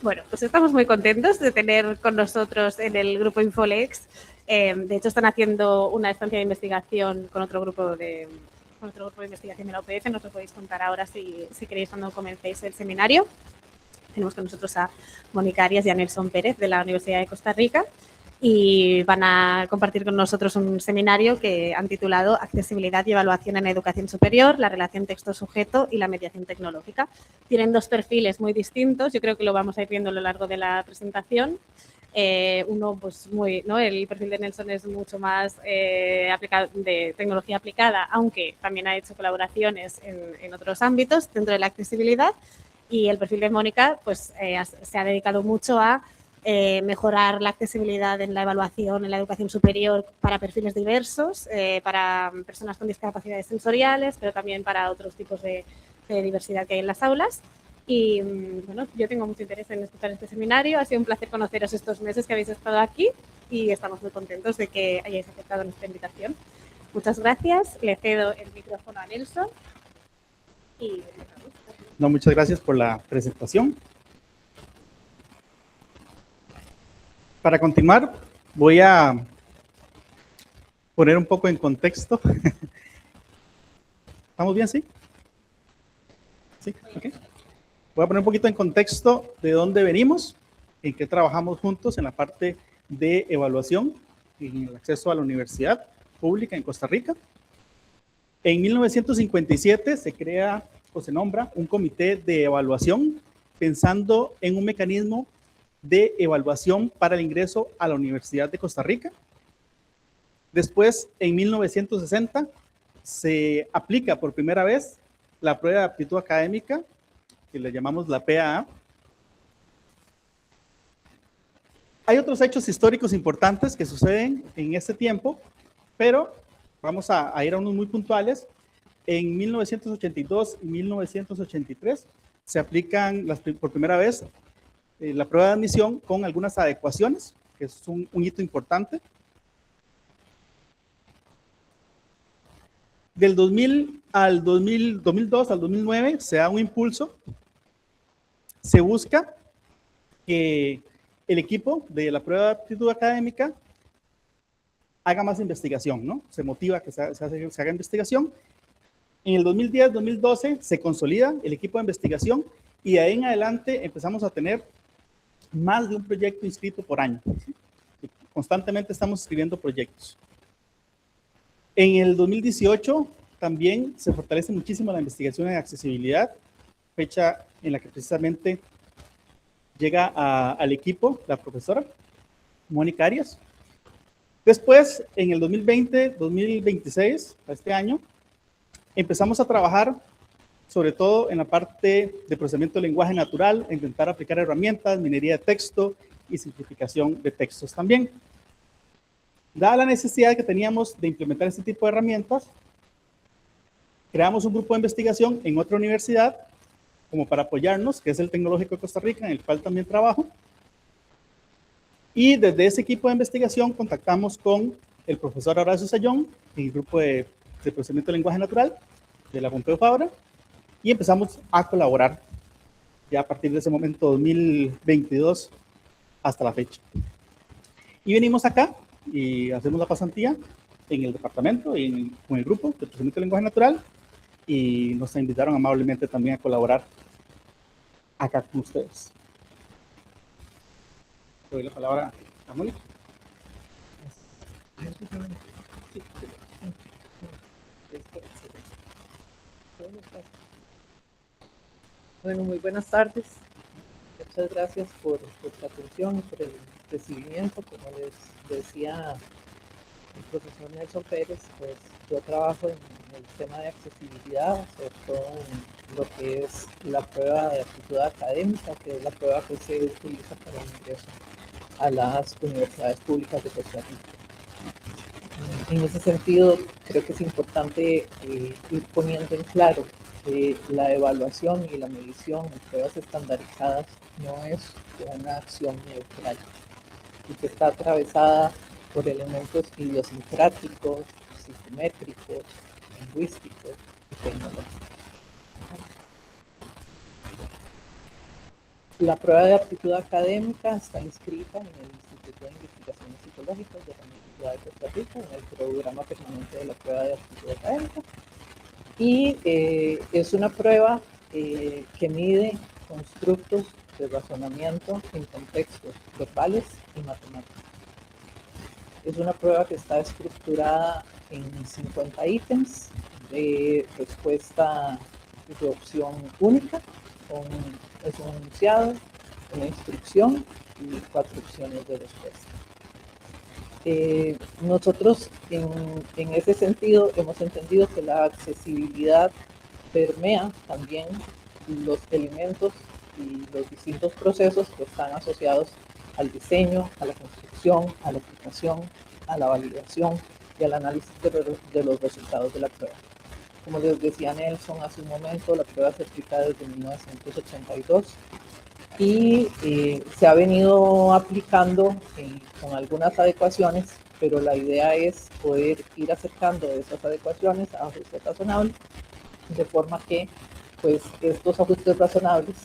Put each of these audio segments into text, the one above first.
Bueno, pues estamos muy contentos de tener con nosotros en el grupo Infolex. De hecho, están haciendo una estancia de investigación con otro grupo de investigación de la UPF. Nos lo podéis contar ahora si queréis cuando comencéis el seminario. Tenemos con nosotros a Mónica Arias y a Nelson Pérez de la Universidad de Costa Rica y van a compartir con nosotros un seminario que han titulado Accesibilidad y Evaluación en Educación Superior, la relación texto-sujeto y la mediación tecnológica. Tienen dos perfiles muy distintos, yo creo que lo vamos a ir viendo a lo largo de la presentación. Uno, pues el perfil de Nelson es mucho más de tecnología aplicada, aunque también ha hecho colaboraciones en otros ámbitos dentro de la accesibilidad. Y el perfil de Mónica pues, se ha dedicado mucho a mejorar la accesibilidad en la evaluación en la educación superior para perfiles diversos, para personas con discapacidades sensoriales, pero también para otros tipos de diversidad que hay en las aulas. Y bueno, yo tengo mucho interés en escuchar este seminario. Ha sido un placer conoceros estos meses que habéis estado aquí y estamos muy contentos de que hayáis aceptado nuestra invitación. Muchas gracias. Le cedo el micrófono a Nelson. No, muchas gracias por la presentación. Para continuar, voy a poner un poco en contexto. ¿Estamos bien, sí? Sí, ok. Voy a poner un poquito en contexto de dónde venimos, en qué trabajamos juntos en la parte de evaluación en el acceso a la universidad pública en Costa Rica. En 1957 se crea o se nombra un comité de evaluación pensando en un mecanismo de evaluación para el ingreso a la Universidad de Costa Rica. Después, en 1960, se aplica por primera vez la prueba de aptitud académica, que le llamamos la PAA. Hay otros hechos históricos importantes que suceden en este tiempo, pero vamos a ir a unos muy puntuales. En 1982 y 1983 se aplican por primera vez la prueba de admisión con algunas adecuaciones, que es un hito importante. Del 2000 al 2002 al 2009 se da un impulso. Se busca que el equipo de la prueba de aptitud académica haga más investigación, ¿no? Se motiva que se haga investigación. En el 2010-2012 se consolida el equipo de investigación y de ahí en adelante empezamos a tener más de un proyecto inscrito por año. ¿Sí? Constantemente estamos escribiendo proyectos. En el 2018 también se fortalece muchísimo la investigación en accesibilidad, fecha en la que precisamente llega al equipo la profesora Mónica Arias. Después, en el 2020-2026, este año, empezamos a trabajar sobre todo en la parte de procesamiento de lenguaje natural, intentar aplicar herramientas, minería de texto y simplificación de textos también. Dada la necesidad que teníamos de implementar este tipo de herramientas, creamos un grupo de investigación en otra universidad como para apoyarnos, que es el Tecnológico de Costa Rica, en el cual también trabajo. Y desde ese equipo de investigación contactamos con el profesor Horacio Sayón, en el grupo de procesamiento de lenguaje natural de la Pompeu Fabra, y empezamos a colaborar ya a partir de ese momento, 2022, hasta la fecha. Y venimos acá y hacemos la pasantía en el departamento y con el grupo de procesamiento de lenguaje natural, y nos invitaron amablemente también a colaborar acá con ustedes. Le doy la palabra a Mónica. Bueno, muy buenas tardes. Muchas gracias por su atención y por el recibimiento. Como les decía el profesor Nelson Pérez, pues yo trabajo en el tema de accesibilidad, sobre todo en lo que es la prueba de aptitud académica, que es la prueba que se utiliza para el ingreso a las universidades públicas de Costa Rica. En ese sentido, creo que es importante ir poniendo en claro que la evaluación y la medición en pruebas estandarizadas no es una acción neutral y que está atravesada por elementos idiosincráticos, psicométricos, lingüísticos y tecnológicos. La prueba de aptitud académica está inscrita en el Instituto de Investigaciones Psicológicas de la Universidad de Costa Rica, en el programa permanente de la prueba de aptitud académica. Y es una prueba que mide constructos de razonamiento en contextos verbales y matemáticos. Es una prueba que está estructurada en 50 ítems de respuesta de opción única, es un enunciado, una instrucción y 4 opciones de respuesta. Nosotros en ese sentido hemos entendido que la accesibilidad permea también los elementos y los distintos procesos que están asociados al diseño, a la construcción, a la aplicación, a la validación y al análisis de los resultados de la prueba. Como les decía Nelson hace un momento, la prueba se aplica desde 1982 y se ha venido aplicando con algunas adecuaciones, pero la idea es poder ir acercando esas adecuaciones a ajustes razonables, de forma que pues, estos ajustes razonables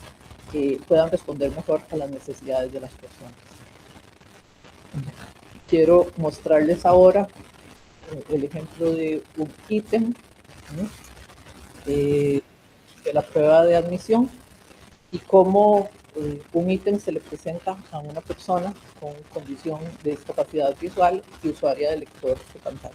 puedan responder mejor a las necesidades de las personas. Quiero mostrarles ahora el ejemplo de un ítem de la prueba de admisión y cómo un ítem se le presenta a una persona con condición de discapacidad visual y usuaria de lector de pantalla.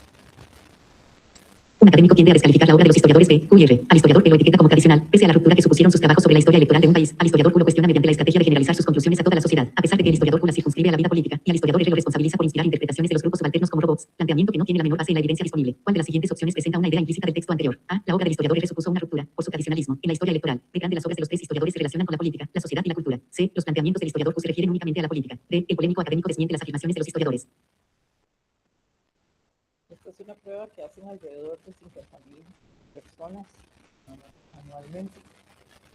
Un académico tiende a descalificar la obra de los historiadores de QR. Al historiador Q lo etiqueta como tradicional, pese a la ruptura que supusieron sus trabajos sobre la historia electoral de un país. Al historiador Q lo cuestiona mediante la estrategia de generalizar sus conclusiones a toda la sociedad, a pesar de que el historiador Q la circunscribe a la vida política, y al historiador R lo responsabiliza por inspirar interpretaciones de los grupos subalternos como robots, planteamiento que no tiene la menor base en la evidencia disponible. ¿Cuál de las siguientes opciones presenta una idea implícita del texto anterior? A. La obra del historiador R supuso una ruptura, por su tradicionalismo, en la historia electoral. B. Gran de las obras de los tres historiadores se relacionan con la política, la sociedad y la cultura. C. Los planteamientos del historiador Q se refieren únicamente a la política. D. El polémico académico desmiente las afirmaciones de los historiadores. Esta es una prueba que hacen alrededor de 50.000 personas anualmente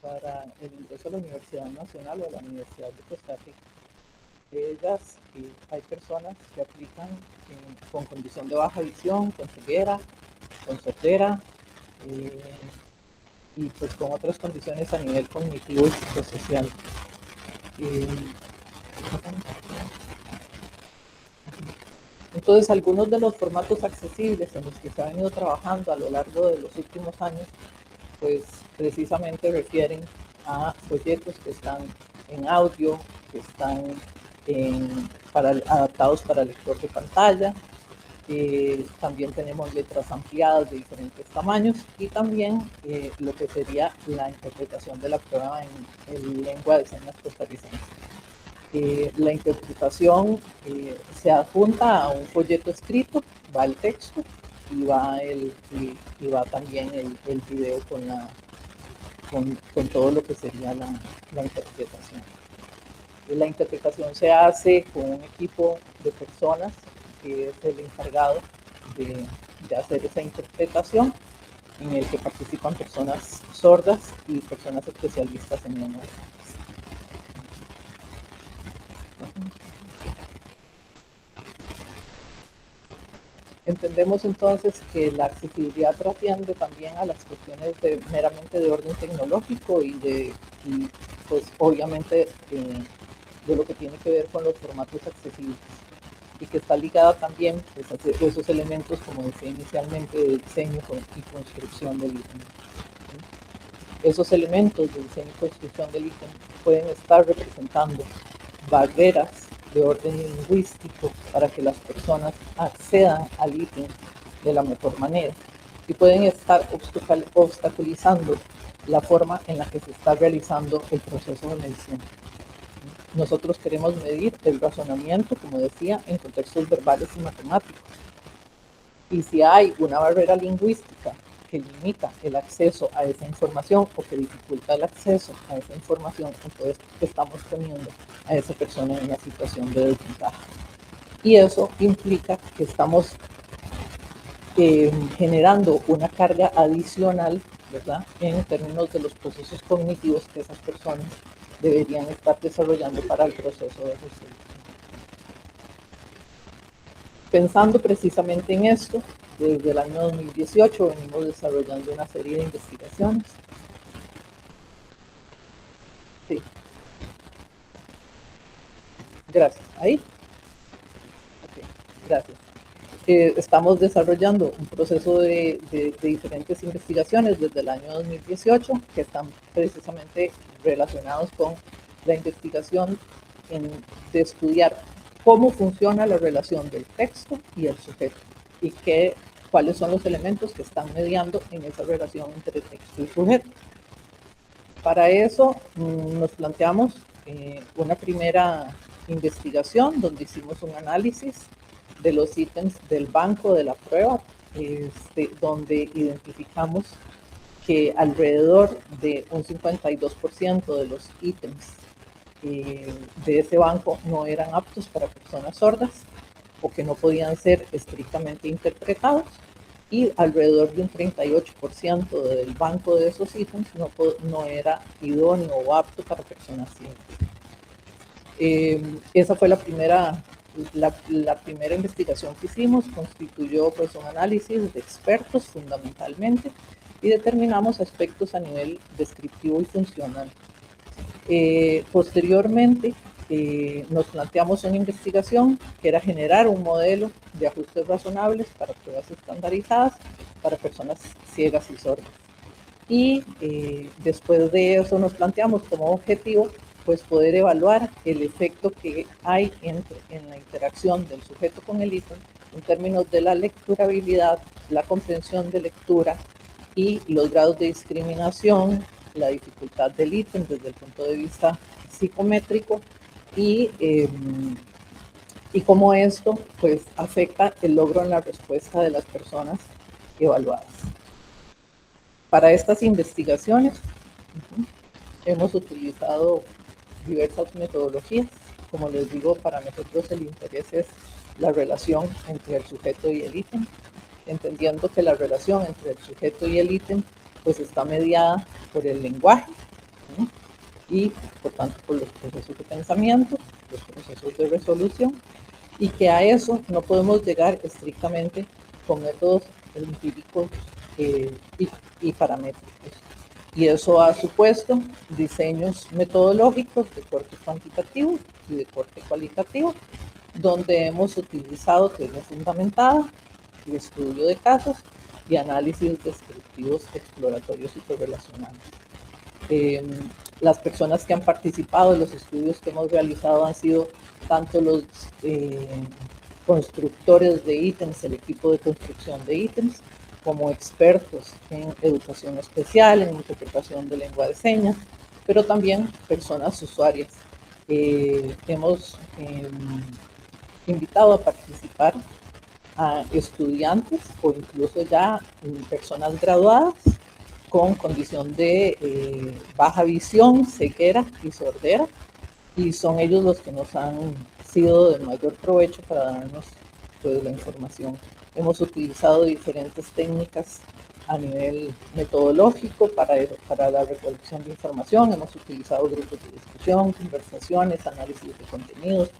para el ingreso a la Universidad Nacional o a la Universidad de Costa Rica. De ellas hay personas que aplican con condición de baja visión, con ceguera, con sordera y pues con otras condiciones a nivel cognitivo y psicosocial. Entonces, algunos de los formatos accesibles en los que se ha venido trabajando a lo largo de los últimos años, pues precisamente refieren a folletos que están en audio, que están adaptados para lector de pantalla. También tenemos letras ampliadas de diferentes tamaños y también lo que sería la interpretación de la prueba en lengua de señas costarricense. La interpretación se adjunta a un folleto escrito, va el texto y va también el video con todo lo que sería la interpretación. La interpretación se hace con un equipo de personas que es el encargado de hacer esa interpretación, en el que participan personas sordas y personas especialistas en lengua. Entendemos entonces que la accesibilidad trasciende también a las cuestiones meramente de orden tecnológico y pues obviamente de lo que tiene que ver con los formatos accesibles y que está ligada también pues, a esos elementos, como decía inicialmente, de diseño y construcción del ítem. Esos elementos de diseño y construcción del ítem pueden estar representando barreras de orden lingüístico para que las personas accedan al ítem de la mejor manera y pueden estar obstaculizando la forma en la que se está realizando el proceso de medición. Nosotros queremos medir el razonamiento, como decía, en contextos verbales y matemáticos. Y si hay una barrera lingüística que limita el acceso a esa información o que dificulta el acceso a esa información, entonces estamos poniendo a esa persona en una situación de desventaja. Y eso implica que estamos generando una carga adicional, ¿verdad?, en términos de los procesos cognitivos que esas personas deberían estar desarrollando para el proceso de ajuste. Pensando precisamente en esto, desde el año 2018 venimos desarrollando una serie de investigaciones. Sí. Gracias. ¿Ahí? Ok, gracias. Estamos desarrollando un proceso de diferentes investigaciones desde el año 2018 que están precisamente relacionados con la investigación de estudiar cómo funciona la relación del texto y el sujeto y cuáles son los elementos que están mediando en esa relación entre texto y sujeto. Para eso nos planteamos una primera investigación donde hicimos un análisis de los ítems del banco de la prueba, donde identificamos que alrededor de un 52% de los ítems de ese banco no eran aptos para personas sordas o que no podían ser estrictamente interpretados, y alrededor de un 38% del banco de esos ítems no era idóneo o apto para personas ciegas. Esa fue la primera investigación que hicimos. Constituyó pues un análisis de expertos fundamentalmente y determinamos aspectos a nivel descriptivo y funcional. Posteriormente nos planteamos una investigación que era generar un modelo de ajustes razonables para pruebas estandarizadas para personas ciegas y sordas. Y después de eso nos planteamos como objetivo pues poder evaluar el efecto que hay en la interacción del sujeto con el ítem en términos de la lecturabilidad, la comprensión de lectura y los grados de discriminación, la dificultad del ítem desde el punto de vista psicométrico y cómo esto pues afecta el logro en la respuesta de las personas evaluadas. Para estas investigaciones hemos utilizado diversas metodologías. Como les digo, para nosotros el interés es la relación entre el sujeto y el ítem, entendiendo que la relación entre el sujeto y el ítem pues está mediada por el lenguaje, ¿sí? Y por tanto por los procesos de pensamiento, los procesos de resolución, y que a eso no podemos llegar estrictamente con métodos empíricos y paramétricos. Y eso ha supuesto diseños metodológicos de corte cuantitativo y de corte cualitativo, donde hemos utilizado teoría fundamentada, y estudio de casos y análisis descriptivos exploratorios y correlacionales. Las personas que han participado en los estudios que hemos realizado han sido tanto los constructores de ítems, el equipo de construcción de ítems, como expertos en educación especial, en interpretación de lengua de señas, pero también personas usuarias. Hemos invitado a participar a estudiantes o incluso ya personas graduadas con condición de baja visión, ceguera y sordera, y son ellos los que nos han sido de mayor provecho para darnos pues, la información. Hemos utilizado diferentes técnicas a nivel metodológico para la recolección de información. Hemos utilizado grupos de discusión, conversaciones, análisis de contenidos,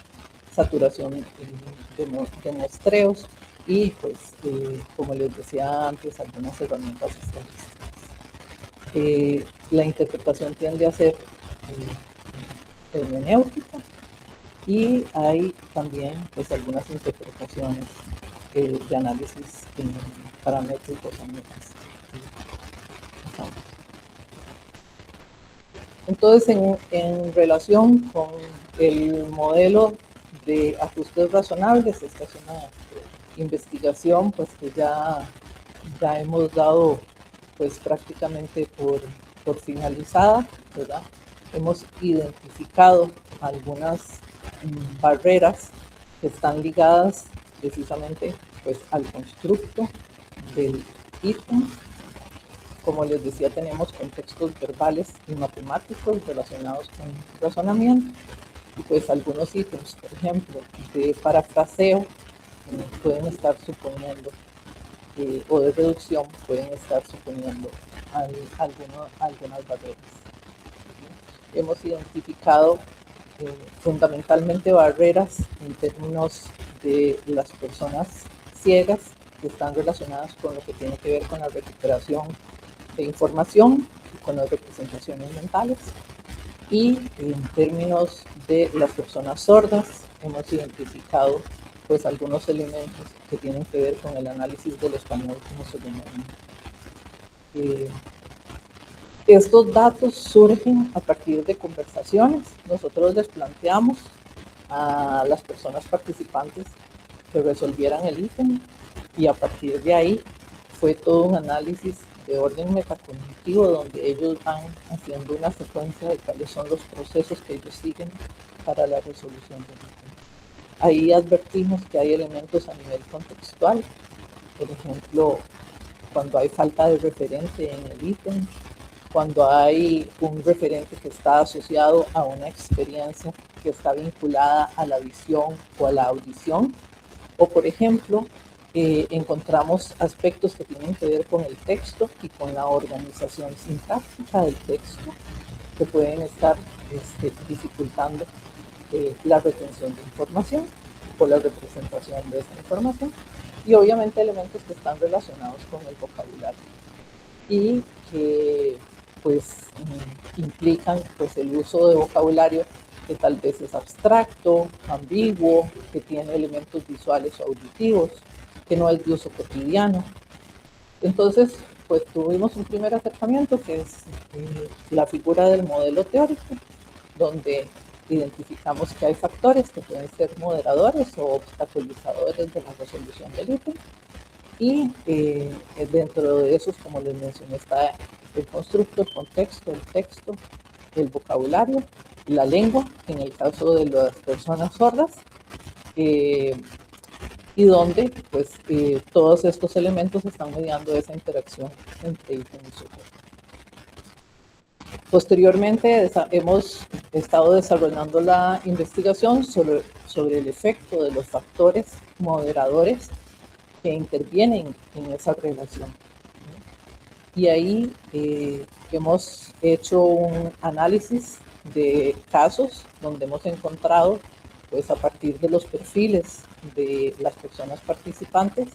saturación de muestreos y, pues, como les decía antes, algunas herramientas estadísticas. La interpretación tiende a ser hermenéutica y hay también pues, algunas interpretaciones de análisis paramétricos. Entonces, en relación con el modelo de ajustes razonables, esta es una investigación pues, que ya hemos dado pues, prácticamente por finalizada, ¿verdad? Hemos identificado algunas barreras que están ligadas precisamente pues, al constructo del ítem. Como les decía, tenemos contextos verbales y matemáticos relacionados con razonamiento. Y pues algunos ítems, por ejemplo, de parafraseo pueden estar suponiendo, o de reducción pueden estar suponiendo algunas barreras. Hemos identificado fundamentalmente barreras en términos de las personas ciegas que están relacionadas con lo que tiene que ver con la recuperación de información y con las representaciones mentales, y en términos de las personas sordas hemos identificado pues algunos elementos que tienen que ver con el análisis del español como segundo lengua. Estos datos surgen a partir de conversaciones. Nosotros les planteamos a las personas participantes que resolvieran el ítem y a partir de ahí fue todo un análisis de orden metacognitivo donde ellos van haciendo una secuencia de cuáles son los procesos que ellos siguen para la resolución del ítem. Ahí advertimos que hay elementos a nivel contextual, por ejemplo, cuando hay falta de referente en el ítem, cuando hay un referente que está asociado a una experiencia que está vinculada a la visión o a la audición, o por ejemplo, encontramos aspectos que tienen que ver con el texto y con la organización sintáctica del texto que pueden estar dificultando la retención de información o la representación de esa información, y obviamente elementos que están relacionados con el vocabulario y que pues implican pues el uso de vocabulario que tal vez es abstracto, ambiguo, que tiene elementos visuales o auditivos, que no es de uso cotidiano. Entonces, pues tuvimos un primer acercamiento que es la figura del modelo teórico, donde identificamos que hay factores que pueden ser moderadores o obstaculizadores de la resolución del ítem. Y dentro de esos, como les mencioné, está el constructo, el contexto, el texto, el vocabulario, la lengua, en el caso de las personas sordas, y donde pues todos estos elementos están mediando esa interacción entre ítem y sujeto. Posteriormente hemos estado desarrollando la investigación sobre el efecto de los factores moderadores que intervienen en esa relación. Y ahí hemos hecho un análisis de casos donde hemos encontrado, pues a partir de los perfiles de las personas participantes,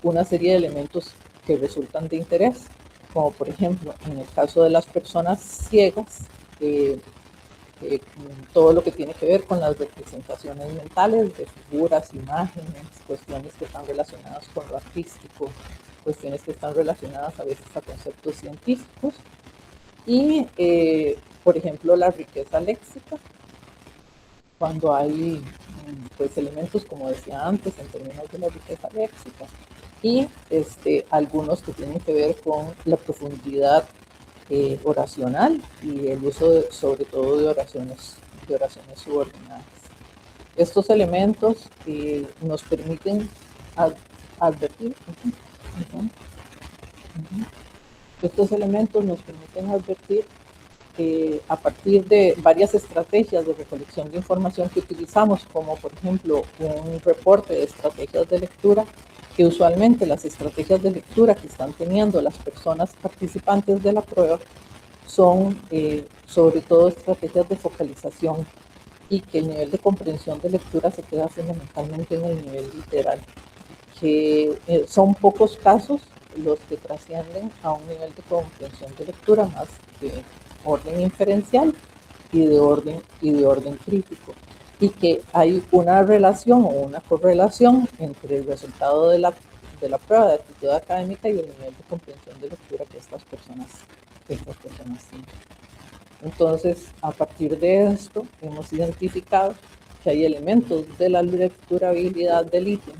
una serie de elementos que resultan de interés, como por ejemplo en el caso de las personas ciegas, todo lo que tiene que ver con las representaciones mentales de figuras, imágenes, cuestiones que están relacionadas con lo artístico, cuestiones que están relacionadas a veces a conceptos científicos y, por ejemplo, la riqueza léxica, cuando hay pues, elementos, como decía antes, en términos de la riqueza léxica, y algunos que tienen que ver con la profundidad oracional y el uso sobre todo de oraciones subordinadas. Estos elementos nos permiten advertir. Estos elementos nos permiten advertir a partir de varias estrategias de recolección de información que utilizamos, como por ejemplo un reporte de estrategias de lectura, que usualmente las estrategias de lectura que están teniendo las personas participantes de la prueba son sobre todo estrategias de focalización y que el nivel de comprensión de lectura se queda fundamentalmente en el nivel literal, que son pocos casos los que trascienden a un nivel de comprensión de lectura más de orden inferencial y de orden crítico, y que hay una relación o una correlación entre el resultado de la prueba de actitud académica y el nivel de comprensión de lectura que estas personas tienen. Entonces, a partir de esto, hemos identificado que hay elementos de la lecturabilidad del ítem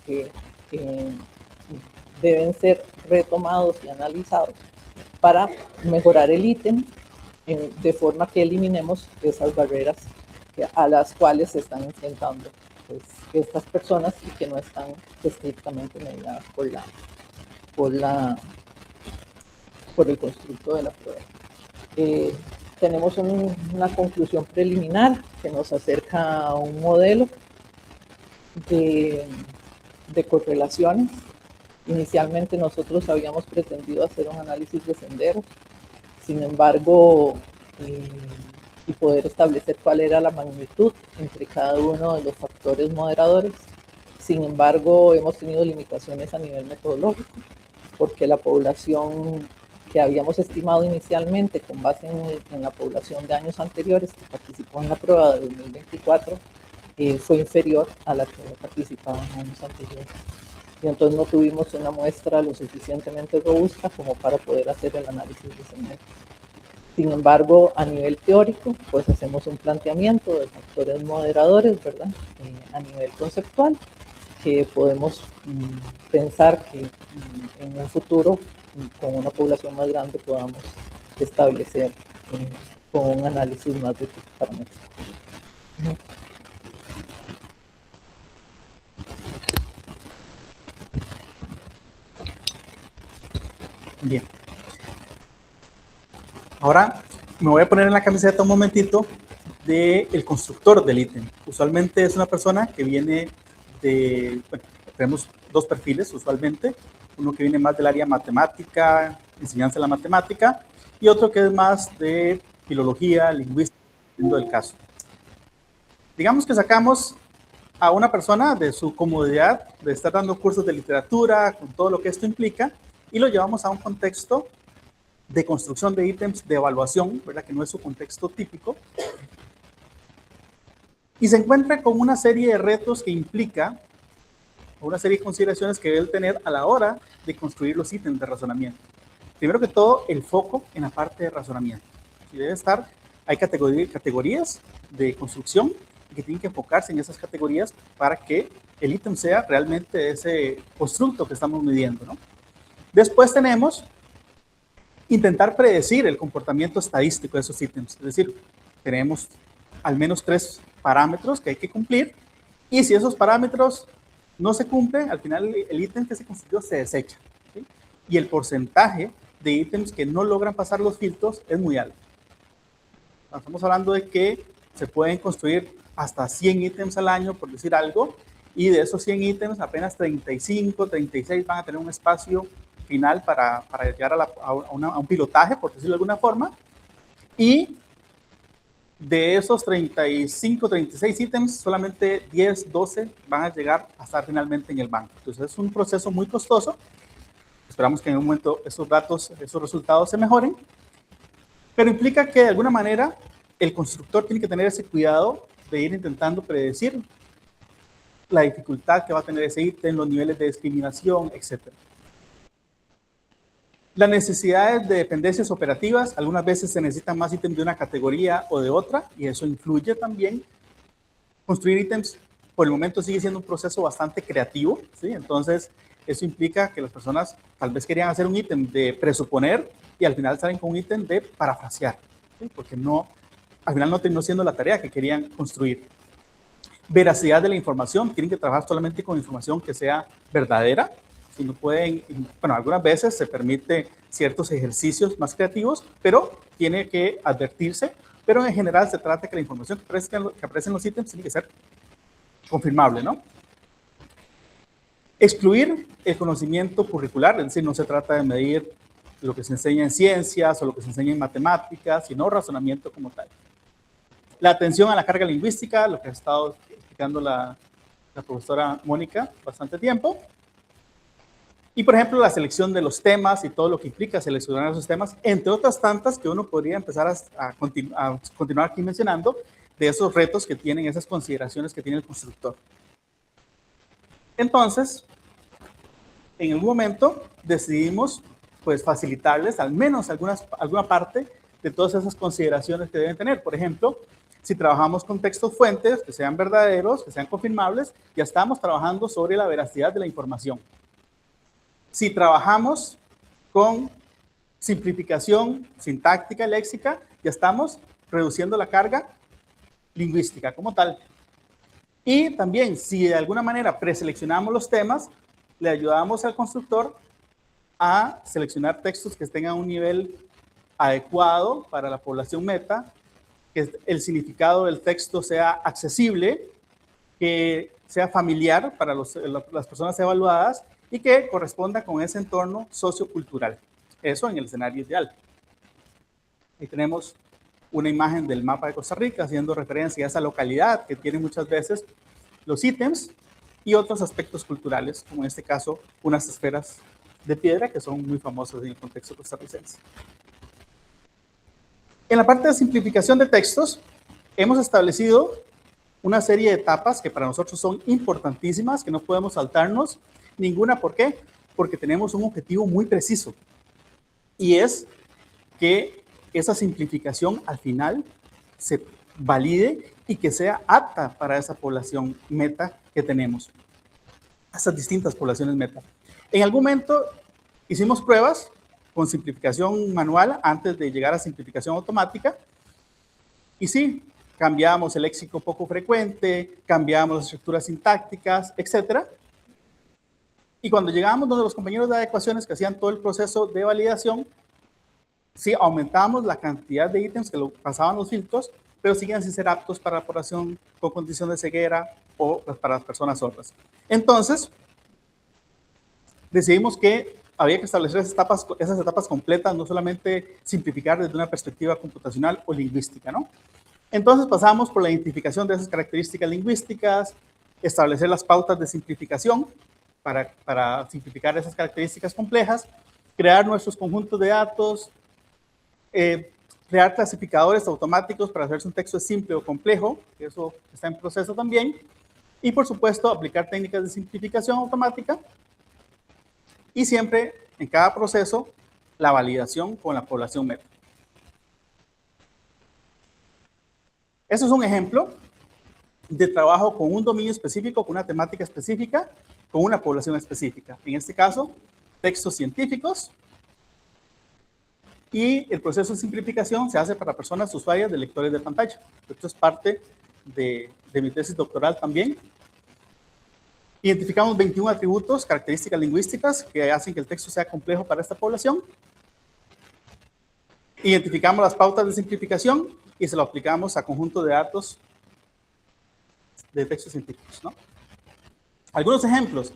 que deben ser retomados y analizados para mejorar el ítem de forma que eliminemos esas barreras a las cuales se están enfrentando pues, estas personas y que no están estrictamente mediadas por el constructo de la prueba. Tenemos una conclusión preliminar que nos acerca a un modelo de correlaciones. Inicialmente nosotros habíamos pretendido hacer un análisis de senderos, sin embargo, y poder establecer cuál era la magnitud entre cada uno de los factores moderadores. Sin embargo, hemos tenido limitaciones a nivel metodológico, porque la población que habíamos estimado inicialmente con base en la población de años anteriores que participó en la prueba de 2024, fue inferior a la que participaba en años anteriores. Y entonces no tuvimos una muestra lo suficientemente robusta como para poder hacer el análisis de segmentos. Sin embargo, a nivel teórico, pues hacemos un planteamiento de factores moderadores, ¿verdad? A nivel conceptual, que podemos pensar que en un futuro, con una población más grande, podamos establecer con un análisis más de parámetros. Bien. Ahora me voy a poner en la camiseta un momentito del constructor del ítem. Usualmente es una persona que viene de, bueno, tenemos dos perfiles usualmente, uno que viene más del área matemática, enseñanza de la matemática, y otro que es más de filología, lingüística, dependiendo del caso. Digamos que sacamos a una persona de su comodidad de estar dando cursos de literatura, con todo lo que esto implica, y lo llevamos a un contexto de construcción de ítems, de evaluación, ¿verdad? Que no es su contexto típico, y se encuentra con una serie de retos que implica, una serie de consideraciones que debe tener a la hora de construir los ítems de razonamiento. Primero que todo, el foco en la parte de razonamiento. Y debe estar, hay categorías de construcción que tienen que enfocarse en esas categorías para que el ítem sea realmente ese constructo que estamos midiendo, ¿no? Después tenemos intentar predecir el comportamiento estadístico de esos ítems. Es decir, tenemos al menos 3 parámetros que hay que cumplir, y si esos parámetros no se cumplen, al final el ítem que se construyó se desecha, ¿sí? Y el porcentaje de ítems que no logran pasar los filtros es muy alto. Estamos hablando de que se pueden construir hasta 100 ítems al año, por decir algo, y de esos 100 ítems apenas 35, 36 van a tener un espacio final para llegar a un pilotaje, por decirlo de alguna forma, y de esos 35, 36 ítems, solamente 10, 12 van a llegar a estar finalmente en el banco. Entonces es un proceso muy costoso. Esperamos que en un momento esos datos, esos resultados se mejoren, pero implica que de alguna manera el constructor tiene que tener ese cuidado de ir intentando predecir la dificultad que va a tener ese ítem, los niveles de discriminación, etc. Las necesidades de dependencias operativas, algunas veces se necesitan más ítems de una categoría o de otra, y eso influye también. Construir ítems, por el momento, sigue siendo un proceso bastante creativo, ¿sí? Entonces, eso implica que las personas tal vez querían hacer un ítem de presuponer y al final salen con un ítem de parafrasear, ¿sí? Porque no, al final no terminó siendo la tarea que querían construir. Veracidad de la información, tienen que trabajar solamente con información que sea verdadera. Si no pueden, bueno, algunas veces se permite ciertos ejercicios más creativos, pero tiene que advertirse, pero en general se trata de que la información que aparece en los ítems tiene que ser confirmable, ¿no? Excluir el conocimiento curricular, es decir, no se trata de medir lo que se enseña en ciencias o lo que se enseña en matemáticas, sino razonamiento como tal. La atención a la carga lingüística, lo que ha estado explicando la profesora Mónica bastante tiempo. Y, por ejemplo, la selección de los temas y todo lo que implica seleccionar esos temas, entre otras tantas que uno podría empezar a continuar aquí mencionando, de esos retos que tienen, esas consideraciones que tiene el constructor. Entonces, en algún momento decidimos pues, facilitarles al menos alguna parte de todas esas consideraciones que deben tener. Por ejemplo, si trabajamos con textos fuentes que sean verdaderos, que sean confirmables, ya estamos trabajando sobre la veracidad de la información. Si trabajamos con simplificación sintáctica y léxica, ya estamos reduciendo la carga lingüística como tal. Y también, si de alguna manera preseleccionamos los temas, le ayudamos al constructor a seleccionar textos que tengan un nivel adecuado para la población meta, que el significado del texto sea accesible, que sea familiar para las personas evaluadas, y que corresponda con ese entorno sociocultural. Eso en el escenario ideal. Ahí tenemos una imagen del mapa de Costa Rica haciendo referencia a esa localidad que tiene muchas veces los ítems y otros aspectos culturales, como en este caso unas esferas de piedra que son muy famosos en el contexto costarricense. En la parte de simplificación de textos, hemos establecido una serie de etapas que para nosotros son importantísimas, que no podemos saltarnos ninguna. ¿Por qué? Porque tenemos un objetivo muy preciso, y es que esa simplificación al final se valide y que sea apta para esa población meta que tenemos, esas distintas poblaciones meta. En algún momento hicimos pruebas con simplificación manual antes de llegar a simplificación automática, y sí, cambiamos el léxico poco frecuente, cambiamos las estructuras sintácticas, etc. Y cuando llegábamos donde los compañeros de adecuaciones que hacían todo el proceso de validación, sí aumentábamos la cantidad de ítems que lo pasaban los filtros, pero siguen sin ser aptos para la población con condición de ceguera o para las personas sordas. Entonces, decidimos que había que establecer esas etapas completas, no solamente simplificar desde una perspectiva computacional o lingüística, ¿no? Entonces pasamos por la identificación de esas características lingüísticas, establecer las pautas de simplificación para simplificar esas características complejas, crear nuestros conjuntos de datos, crear clasificadores automáticos para hacer si un texto es simple o complejo, que eso está en proceso también, y por supuesto aplicar técnicas de simplificación automática, y siempre en cada proceso la validación con la población meta. Eso es un ejemplo de trabajo con un dominio específico, con una temática específica, con una población específica. En este caso, textos científicos. Y el proceso de simplificación se hace para personas usuarias de lectores de pantalla. Esto es parte de mi tesis doctoral también. Identificamos 21 atributos, características lingüísticas que hacen que el texto sea complejo para esta población. Identificamos las pautas de simplificación y se lo aplicamos a conjuntos de datos de textos científicos, ¿no? Algunos ejemplos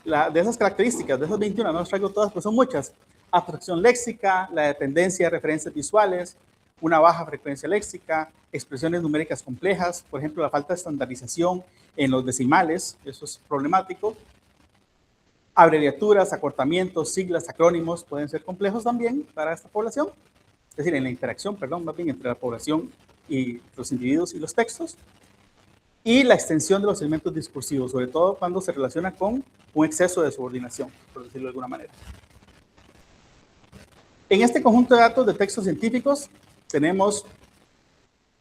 de esas características, de esas 21, no las traigo todas, pero son muchas. Abstracción léxica, la dependencia de referencias visuales, una baja frecuencia léxica, expresiones numéricas complejas, por ejemplo, la falta de estandarización en los decimales, eso es problemático. Abreviaturas, acortamientos, siglas, acrónimos pueden ser complejos también para esta población, es decir, en la interacción, perdón, más bien entre la población y los individuos y los textos. Y la extensión de los elementos discursivos, sobre todo cuando se relaciona con un exceso de subordinación, por decirlo de alguna manera. En este conjunto de datos de textos científicos tenemos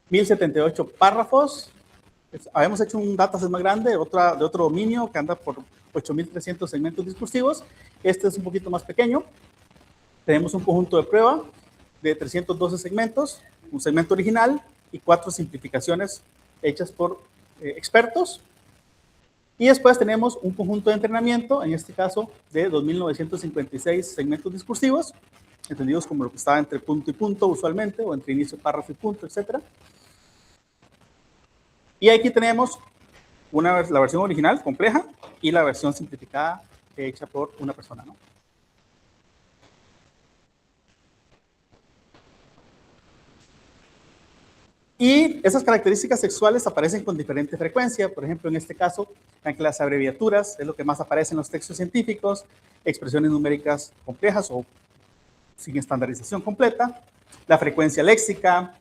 1078 párrafos. Habíamos hecho un dataset más grande de otro dominio que anda por 8300 segmentos discursivos. Este es un poquito más pequeño. Tenemos un conjunto de prueba de 312 segmentos, un segmento original y 4 simplificaciones hechas por expertos. Y después tenemos un conjunto de entrenamiento, en este caso de 2956 segmentos discursivos, entendidos como lo que estaba entre punto y punto usualmente, o entre inicio, párrafo y punto, etc. Y aquí tenemos la versión original, compleja, y la versión simplificada, hecha por una persona, ¿no? Y esas características sexuales aparecen con diferente frecuencia. Por ejemplo, en este caso, en que las abreviaturas es lo que más aparece en los textos científicos, expresiones numéricas complejas o sin estandarización completa, la frecuencia léxica,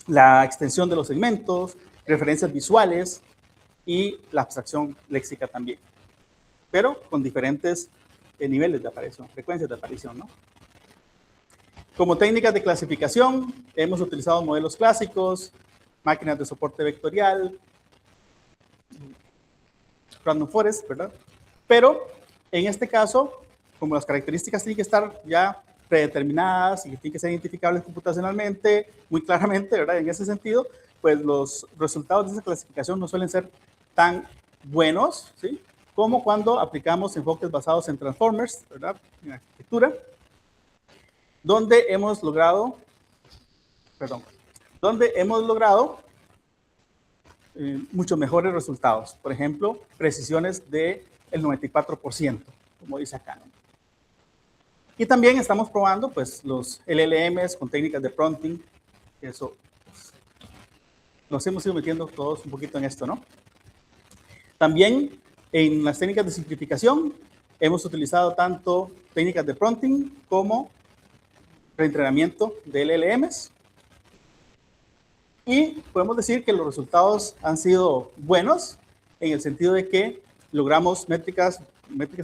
la extensión de los segmentos, referencias visuales y la abstracción léxica también, pero con diferentes niveles de aparición, frecuencias de aparición, ¿no? Como técnicas de clasificación, hemos utilizado modelos clásicos, máquinas de soporte vectorial, random forest, ¿verdad? Pero en este caso, como las características tienen que estar ya predeterminadas y que tienen que ser identificables computacionalmente, muy claramente, ¿verdad? En ese sentido, pues los resultados de esa clasificación no suelen ser tan buenos, ¿sí? Como cuando aplicamos enfoques basados en transformers, ¿verdad? En arquitectura, donde hemos logrado mucho mejores resultados. Por ejemplo, precisiones del 94%, como dice acá, ¿no? Y también estamos probando pues, los LLMs con técnicas de prompting. Eso, pues, nos hemos ido metiendo todos un poquito en esto, ¿no? También en las técnicas de simplificación hemos utilizado tanto técnicas de prompting como reentrenamiento de LLMs. Y podemos decir que los resultados han sido buenos en el sentido de que logramos métricas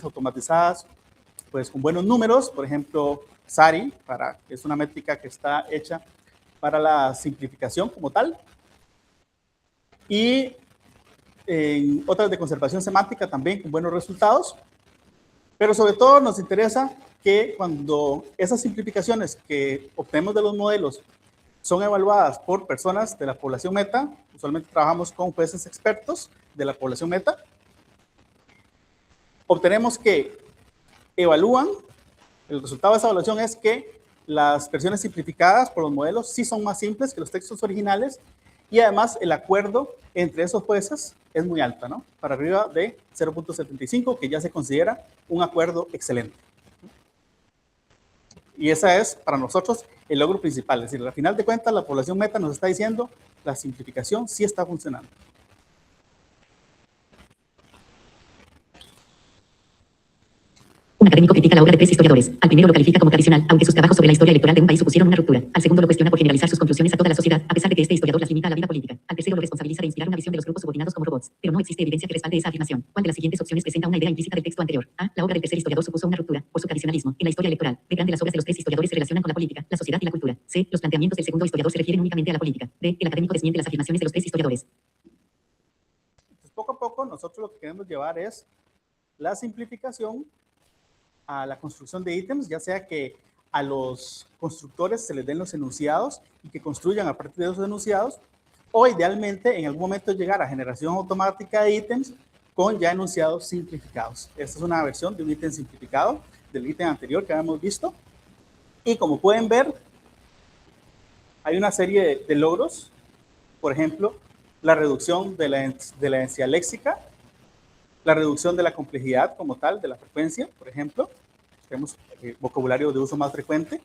automatizadas pues con buenos números. Por ejemplo, SARI, es una métrica que está hecha para la simplificación como tal. Y en otras de conservación semántica también con buenos resultados. Pero sobre todo nos interesa que cuando esas simplificaciones que obtenemos de los modelos son evaluadas por personas de la población meta, usualmente trabajamos con jueces expertos de la población meta, obtenemos que evalúan, el resultado de esa evaluación es que las versiones simplificadas por los modelos sí son más simples que los textos originales y además el acuerdo entre esos jueces es muy alto, ¿no? Para arriba de 0.75, que ya se considera un acuerdo excelente. Y esa es para nosotros el logro principal. Es decir, al final de cuentas, la población meta nos está diciendo la simplificación sí está funcionando. Un académico critica la obra de 3 historiadores. Al primero lo califica como tradicional, aunque sus trabajos sobre la historia electoral de un país supusieron una ruptura. Al segundo lo cuestiona por generalizar sus conclusiones a toda la sociedad, a pesar de que este historiador las limita a la vida política. Al tercero lo responsabiliza de inspirar una visión de los grupos subordinados como robots, pero no existe evidencia que respalde esa afirmación. ¿Cuál de las siguientes opciones presenta una idea implícita del texto anterior? A. La obra del tercer historiador supuso una ruptura por su tradicionalismo en la historia electoral. B. Grande las obras de los 3 historiadores se relacionan con la política, la sociedad y la cultura. C. Los planteamientos del segundo historiador se refieren únicamente a la política. D. El académico desmiente las afirmaciones de los 3 historiadores. Entonces, poco a poco nosotros lo que queremos llevar es la simplificación a la construcción de ítems, ya sea que a los constructores se les den los enunciados y que construyan a partir de esos enunciados, o idealmente en algún momento llegar a generación automática de ítems con ya enunciados simplificados. Esta es una versión de un ítem simplificado del ítem anterior que habíamos visto. Y como pueden ver, hay una serie de logros. Por ejemplo, la reducción de la densidad léxica, la reducción de la complejidad como tal, de la frecuencia, por ejemplo. Tenemos vocabulario de uso más frecuente.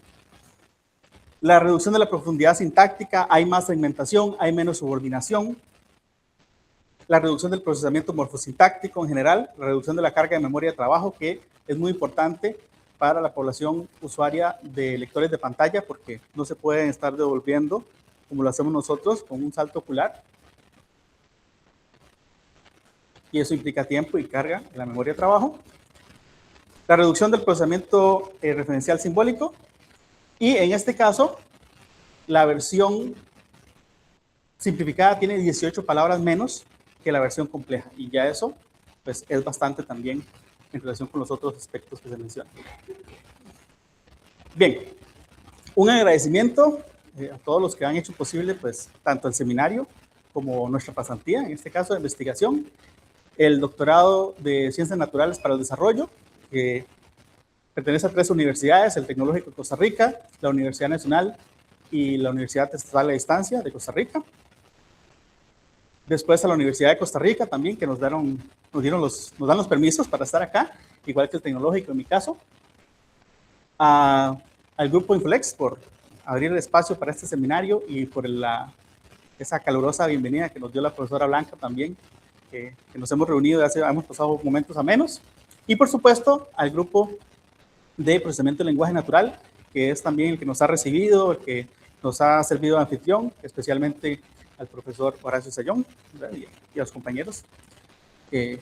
La reducción de la profundidad sintáctica, hay más segmentación, hay menos subordinación. La reducción del procesamiento morfosintáctico en general, la reducción de la carga de memoria de trabajo, que es muy importante para la población usuaria de lectores de pantalla, porque no se pueden estar devolviendo como lo hacemos nosotros con un salto ocular. Y eso implica tiempo y carga en la memoria de trabajo. La reducción del procesamiento referencial simbólico. Y en este caso, la versión simplificada tiene 18 palabras menos que la versión compleja. Y ya eso pues, es bastante también en relación con los otros aspectos que se mencionan. Bien, un agradecimiento a todos los que han hecho posible pues, tanto el seminario como nuestra pasantía, en este caso de investigación, el doctorado de Ciencias Naturales para el Desarrollo, que pertenece a 3 universidades, el Tecnológico de Costa Rica, la Universidad Nacional y la Universidad Estatal a Distancia de Costa Rica. Después a la Universidad de Costa Rica también, que nos dan los permisos para estar acá, igual que el Tecnológico en mi caso. Al Grupo Infolex por abrir el espacio para este seminario y por esa calurosa bienvenida que nos dio la profesora Blanca también, que nos hemos reunido, hemos pasado momentos amenos. Y por supuesto al Grupo de Procesamiento de Lenguaje Natural, que es también el que nos ha recibido, el que nos ha servido de anfitrión, especialmente al profesor Horacio Sayón y a los compañeros que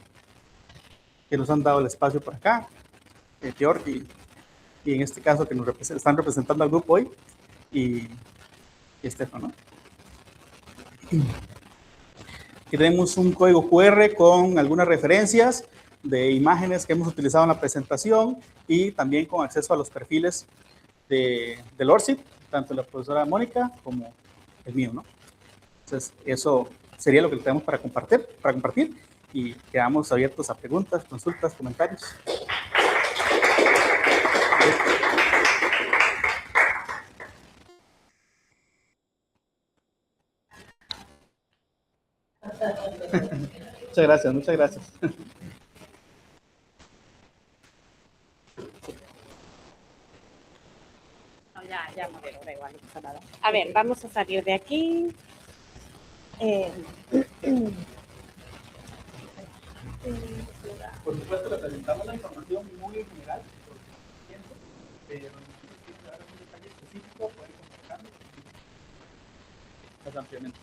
nos han dado el espacio por acá, George y en este caso que nos están representando al grupo hoy, y Estefano. Aquí tenemos un código QR con algunas referencias de imágenes que hemos utilizado en la presentación y también con acceso a los perfiles del ORCID, tanto la profesora Mónica como el mío, ¿no? Entonces, eso sería lo que tenemos para compartir y quedamos abiertos a preguntas, consultas, comentarios. Muchas gracias, muchas gracias. No, ya modelo, da igual, no pasa nada. A ver, vamos a salir de aquí. Por supuesto, le presentamos la información muy general, pero si quieren dar un detalle específico, pueden contactarnos más ampliamente.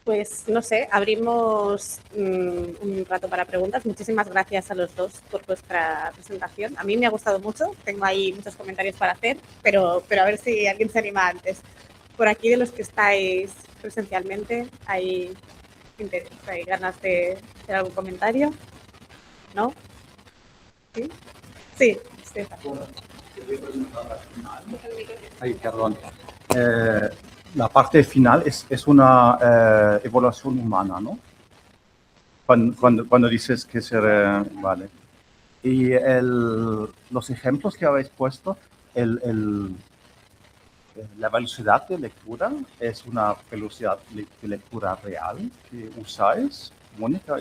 Pues no sé, abrimos un rato para preguntas. Muchísimas gracias a los dos por vuestra presentación. A mí me ha gustado mucho, tengo ahí muchos comentarios para hacer, pero a ver si alguien se anima antes. Por aquí, de los que estáis presencialmente, ¿hay ganas de hacer algún comentario? ¿No? ¿Sí? Sí, Estefan. Ay, perdón. La parte final es una evaluación humana, ¿no? Cuando dices que vale. Y los ejemplos que habéis puesto, la velocidad de lectura es una velocidad de lectura real que usáis, Mónica,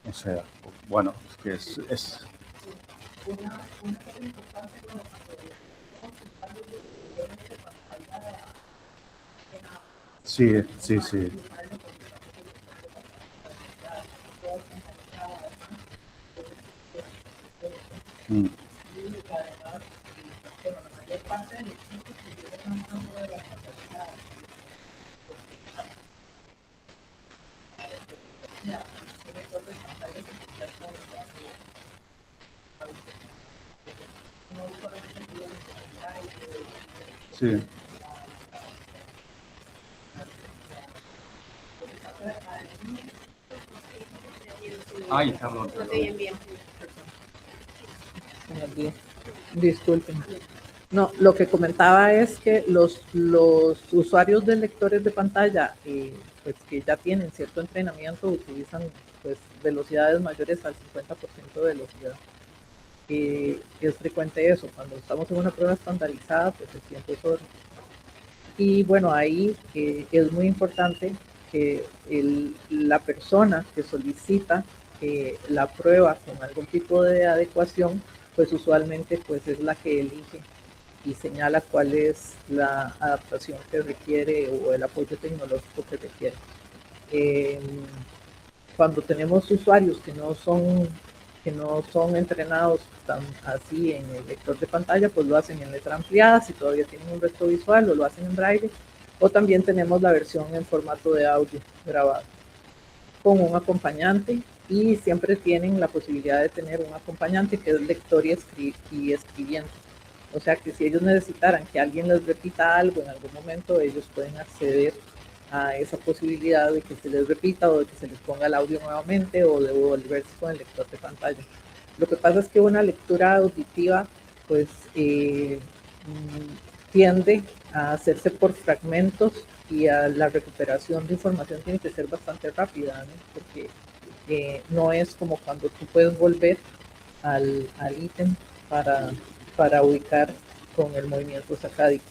o sea, bueno, es que es sí, sí, sí. Mm. Sí. Ay, perdón. No te oyen bien. Disculpen. No, lo que comentaba es que los usuarios de lectores de pantalla, pues que ya tienen cierto entrenamiento, utilizan pues velocidades mayores al 50% de velocidad. Es frecuente eso, cuando estamos en una prueba estandarizada, pues el tiempo es oro. Y bueno, ahí es muy importante que la persona que solicita la prueba con algún tipo de adecuación, pues usualmente pues es la que elige y señala cuál es la adaptación que requiere o el apoyo tecnológico que requiere. Cuando tenemos usuarios que no son entrenados tan así en el lector de pantalla, pues lo hacen en letra ampliada, si todavía tienen un retrovisual, o lo hacen en braille, o también tenemos la versión en formato de audio grabado con un acompañante, y siempre tienen la posibilidad de tener un acompañante que es lector y escribiente. O sea que si ellos necesitaran que alguien les repita algo en algún momento, ellos pueden acceder a esa posibilidad de que se les repita o de que se les ponga el audio nuevamente o de volverse con el lector de pantalla. Lo que pasa es que una lectura auditiva pues tiende a hacerse por fragmentos, y a la recuperación de información tiene que ser bastante rápida, ¿no? Porque no es como cuando tú puedes volver al ítem para ubicar con el movimiento sacádico.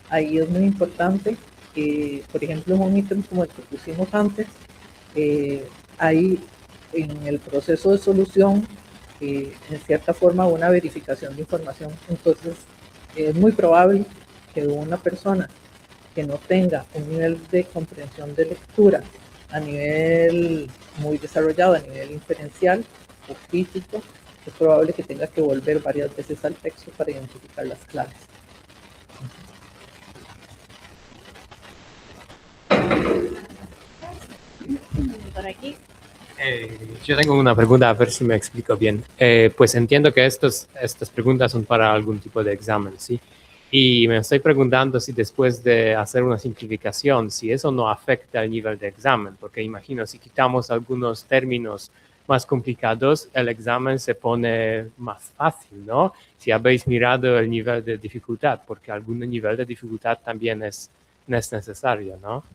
Ahí es muy importante que, por ejemplo, en un ítem como el que pusimos antes, hay en el proceso de solución, en cierta forma, una verificación de información. Entonces, es muy probable que una persona que no tenga un nivel de comprensión de lectura a nivel muy desarrollado, a nivel inferencial o físico, es probable que tenga que volver varias veces al texto para identificar las claves. Por aquí. Yo tengo una pregunta, a ver si me explico bien. Pues entiendo que estas preguntas son para algún tipo de examen, ¿sí? Y me estoy preguntando si después de hacer una simplificación, si eso no afecta el nivel de examen, porque imagino si quitamos algunos términos más complicados, el examen se pone más fácil, ¿no? Si habéis mirado el nivel de dificultad, porque algún nivel de dificultad también es necesario, ¿no?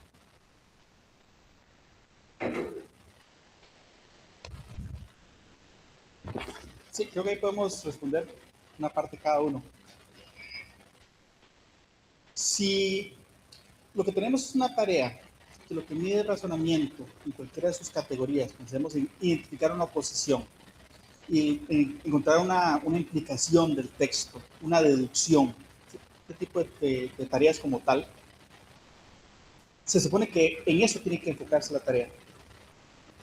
Sí, creo que ahí podemos responder una parte cada uno. Si lo que tenemos es una tarea que lo que mide es razonamiento en cualquiera de sus categorías, pensemos en identificar una oposición y encontrar una implicación del texto, una deducción, este tipo de tareas como tal, se supone que en eso tiene que enfocarse la tarea.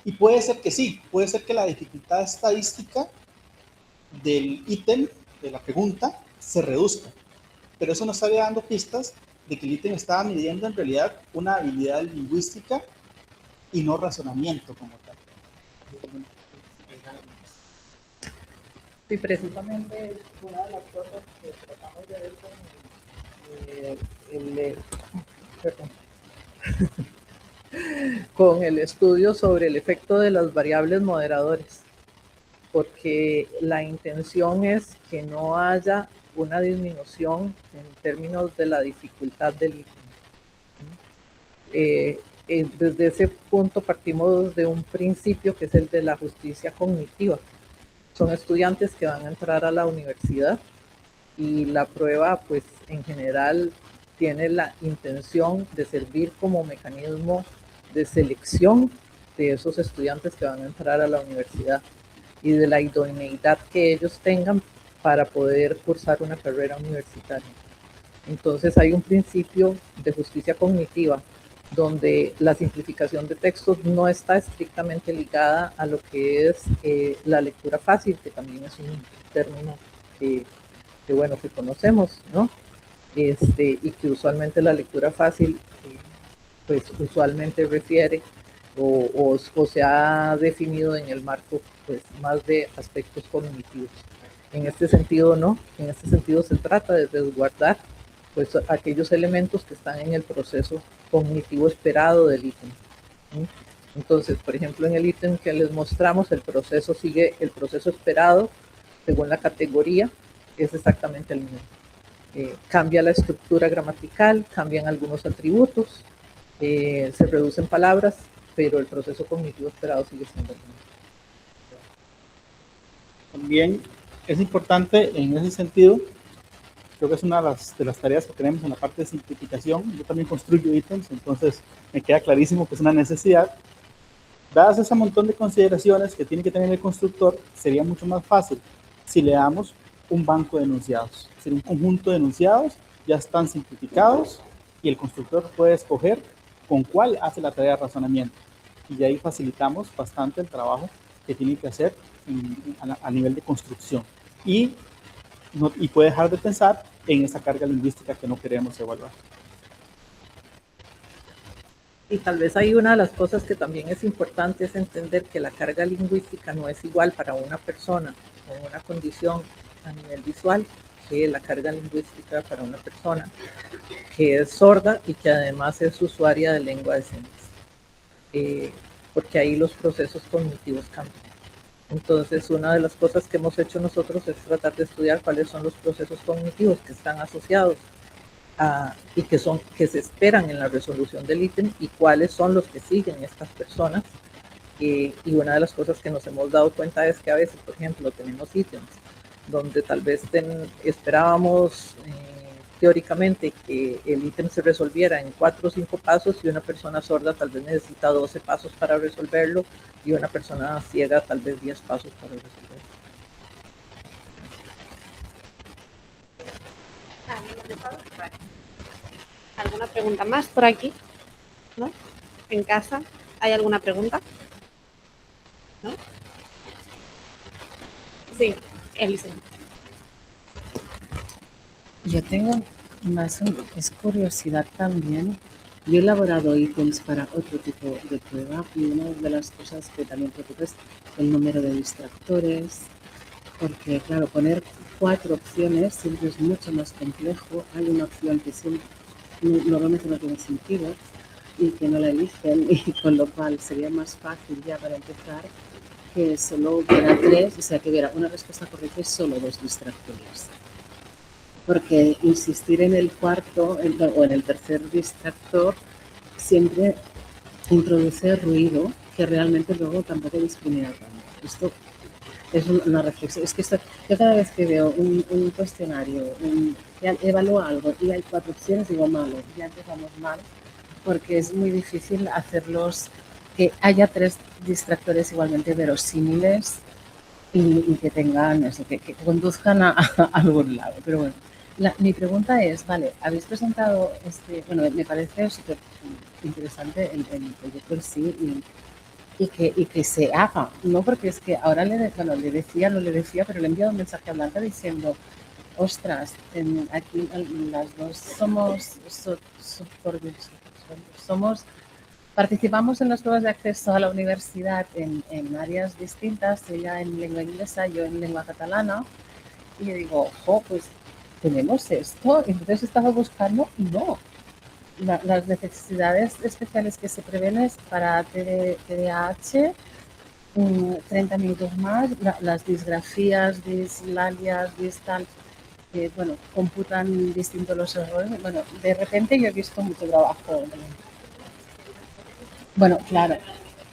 Y puede ser que sí, puede ser que la dificultad estadística del ítem, de la pregunta, se reduzca. Pero eso nos está dando pistas de que el ítem estaba midiendo en realidad una habilidad lingüística y no razonamiento como tal. Sí, precisamente una de las cosas que tratamos de ver con el estudio sobre el efecto de las variables moderadores, porque la intención es que no haya una disminución en términos de la dificultad del ítem. Desde ese punto partimos de un principio que es el de la justicia cognitiva. Son estudiantes que van a entrar a la universidad y la prueba, pues en general, tiene la intención de servir como mecanismo de selección de esos estudiantes que van a entrar a la universidad y de la idoneidad que ellos tengan para poder cursar una carrera universitaria. Entonces hay un principio de justicia cognitiva donde la simplificación de textos no está estrictamente ligada a lo que es la lectura fácil, que también es un término que bueno, que conocemos, ¿no? Y que usualmente la lectura fácil, pues usualmente refiere o se ha definido en el marco, pues, más de aspectos cognitivos. En este sentido, no. En este sentido se trata de resguardar, pues, aquellos elementos que están en el proceso cognitivo esperado del ítem. Entonces, por ejemplo, en el ítem que les mostramos, el proceso sigue el proceso esperado según la categoría, es exactamente el mismo. Cambia la estructura gramatical, cambian algunos atributos, se reducen palabras, pero el proceso cognitivo esperado sigue siendo el mismo. También es importante en ese sentido, creo que es una de las tareas que tenemos en la parte de simplificación. Yo también construyo ítems, entonces me queda clarísimo que es una necesidad. Dadas ese montón de consideraciones que tiene que tener el constructor, sería mucho más fácil si le damos un banco de enunciados. Es decir, un conjunto de enunciados ya están simplificados y el constructor puede escoger con cuál hace la tarea de razonamiento. Y ahí facilitamos bastante el trabajo que tiene que hacer a nivel de construcción. Y puede dejar de pensar en esa carga lingüística que no queremos evaluar. Y tal vez hay una de las cosas que también es importante es entender que la carga lingüística no es igual para una persona con una condición a nivel visual que la carga lingüística para una persona que es sorda y que además es usuaria de lengua de señas, porque ahí los procesos cognitivos cambian. Entonces, una de las cosas que hemos hecho nosotros es tratar de estudiar cuáles son los procesos cognitivos que están asociados y que se esperan en la resolución del ítem y cuáles son los que siguen estas personas. Y una de las cosas que nos hemos dado cuenta es que a veces, por ejemplo, tenemos ítems donde tal vez esperábamos teóricamente que el ítem se resolviera en 4 o 5 pasos y una persona sorda tal vez necesita 12 pasos para resolverlo y una persona ciega tal vez 10 pasos para resolverlo. ¿Alguna pregunta más por aquí? ¿No? ¿En casa hay alguna pregunta? ¿No? Sí, Elise. Yo tengo más es curiosidad también. Yo he elaborado ítems para otro tipo de prueba y una de las cosas que también preocupa es el número de distractores, porque claro, poner 4 opciones siempre es mucho más complejo. Hay una opción que normalmente no tiene sentido y que no la eligen, y con lo cual sería más fácil ya para empezar que solo hubiera 3, o sea que hubiera una respuesta correcta y solo 2 distractores. Porque insistir en el cuarto o en el tercer distractor siempre introduce ruido que realmente luego tampoco discrimina tanto. Esto es una reflexión. Es que yo cada vez que veo un cuestionario, que evalúa algo y hay 4 opciones, digo malo, ya empezamos mal, porque es muy difícil hacerlos, que haya 3 distractores igualmente verosímiles y que tengan eso, que conduzcan a algún lado. Pero bueno, mi pregunta es, vale, habéis presentado bueno, me parece súper interesante el proyecto en sí y que se haga, ¿no? Porque es que ahora le decía, pero le he enviado un mensaje a Blanca diciendo, ostras, aquí las dos participamos en las pruebas de acceso a la universidad en áreas distintas, ella en lengua inglesa, yo en lengua catalana, y yo digo, pues tenemos esto, entonces estaba buscando y no. Las necesidades especiales que se prevén es para TDAH, 30 minutos más, las disgrafías, dislalias, distal, que, bueno, computan distintos los errores. Bueno, de repente yo he visto mucho trabajo. Bueno, claro,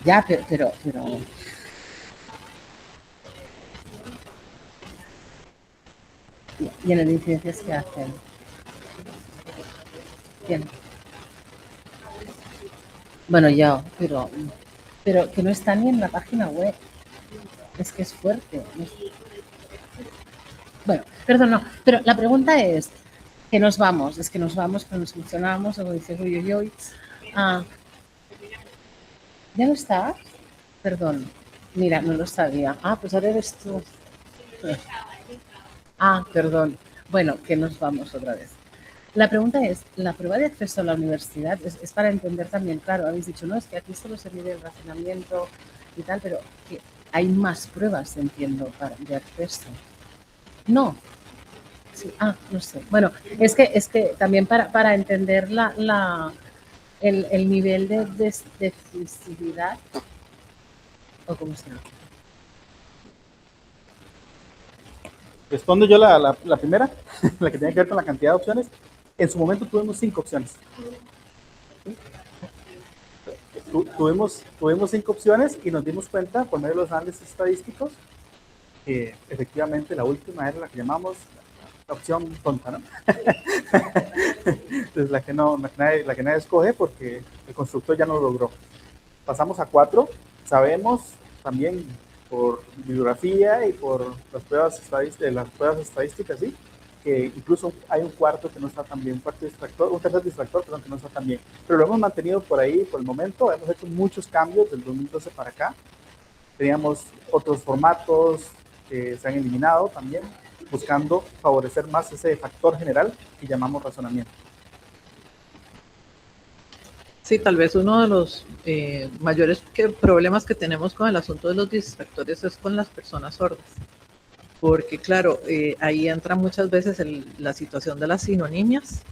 ya, pero ¿y en las incidencias qué hacen? Bien. Bueno, ya, pero que no está ni en la página web. Es que es fuerte. Bueno, perdón, no, pero la pregunta es que nos vamos, pero nos funcionamos, o dices, uy. ¿Ya no estás? Perdón, mira, no lo sabía. Pues ahora eres tú. Perdón. Bueno, que nos vamos otra vez. La pregunta es, ¿la prueba de acceso a la universidad es para entender también, claro, habéis dicho, no, es que aquí solo se mide el razonamiento y tal, pero que hay más pruebas, entiendo, de acceso? No. Sí, no sé. Bueno, es que también para entender el nivel de decisividad, o cómo se llama. Respondo yo la primera, la que tiene que ver con la cantidad de opciones. En su momento tuvimos 5 opciones. Tuvimos 5 opciones y nos dimos cuenta por medio de los análisis estadísticos que efectivamente la última era la que llamamos la opción tonta, ¿no? Entonces la que nadie escoge porque el constructor ya no lo logró. Pasamos a 4. Sabemos también por bibliografía y por las pruebas estadísticas, ¿sí? Que incluso hay un cuarto que no está tan bien, un tercer distractor, perdón, que no está tan bien. Pero lo hemos mantenido por ahí por el momento. Hemos hecho muchos cambios del 2012 para acá. Teníamos otros formatos que se han eliminado también, buscando favorecer más ese factor general que llamamos razonamiento. Sí, tal vez uno de los mayores problemas que tenemos con el asunto de los distractores es con las personas sordas. Porque claro, ahí entra muchas veces la situación de las sinonimias,